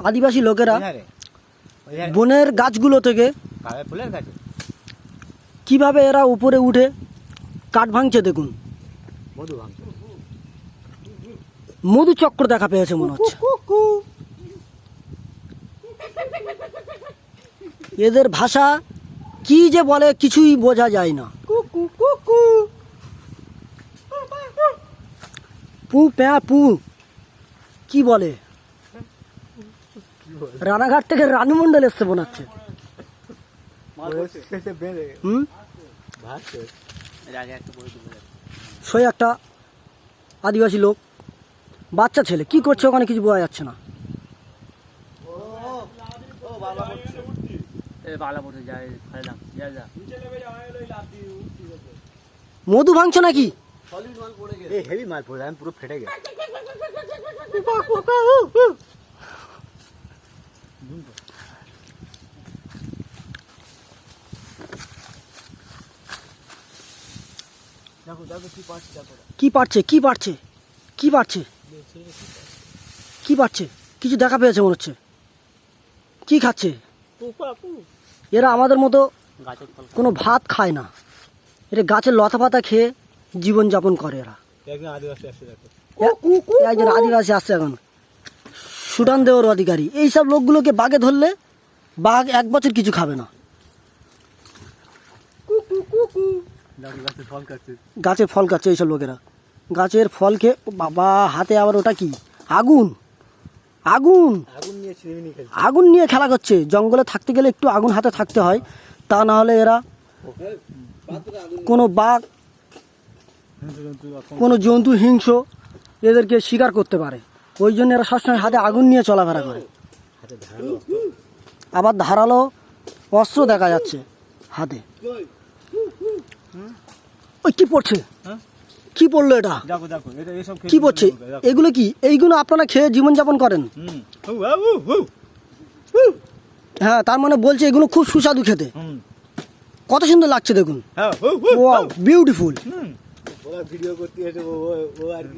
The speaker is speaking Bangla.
আদিবাসী লোকেরা বনের গাছগুলো থেকে কিভাবে এরা উপরে উঠে কাঠ ভাঙছে দেখুন। মধু চক্র দেখা পেয়েছে মনে হচ্ছে। এদের ভাষা কি যে বলে কিছুই বোঝা যায় না। পু প্যা পু কি বলে? রানাঘাট থেকে রানু মন্ডল এসছে মনে হচ্ছে। সে একটা আদিবাসী লোক, বাচ্চা ছেলে কি করছে ওখানে কিছু বোঝা যাচ্ছে না। মধু ভাঙছো নাকি? হেভি মাল পড়ে আমি পুরো ফেটে গেছে। কি পারছে কি পারছে কি পারছে কি পারছে? কিছু দেখা পেয়েছে মনে হচ্ছে। কি খাচ্ছে এরা? আমাদের মতো কোনো ভাত খায় না, এরা গাছের লতা পাতা খেয়ে জীবন যাপন করে। এরা একজন আদিবাসী আসছে এখন, সুডান দেওয়ার অধিকারী। এইসব লোকগুলোকে বাঘে ধরলে বাঘ 1 বছর কিছু খাবে না। গাছের ফল খাচ্ছে এইসব লোকেরা, গাছের ফল খেয়ে। বাবা হাতে আবার ওটা কি? আগুন আগুন আগুন নিয়ে খেলা করছে। জঙ্গলে থাকতে গেলে একটু আগুন হাতে থাকতে হয়, তা না হলে এরা কোনো বাঘ কোনো জন্তু হিংস্র এদেরকে শিকার করতে পারে। ওই জন্য এরা সবসময় হাতে আগুন নিয়ে চলাফেরা করে। আবার ধারালো অস্ত্র দেখা যাচ্ছে হাতে। ওই কি পড়ছে? কি পড়লো এটা? কি পড়ছে এগুলো? কি এইগুলো আপনারা খেয়ে জীবনযাপন করেন? হ্যাঁ, তার মানে বলছে এগুলো খুব সুস্বাদু খেতে। কত সুন্দর লাগছে দেখুন, বিউটিফুল।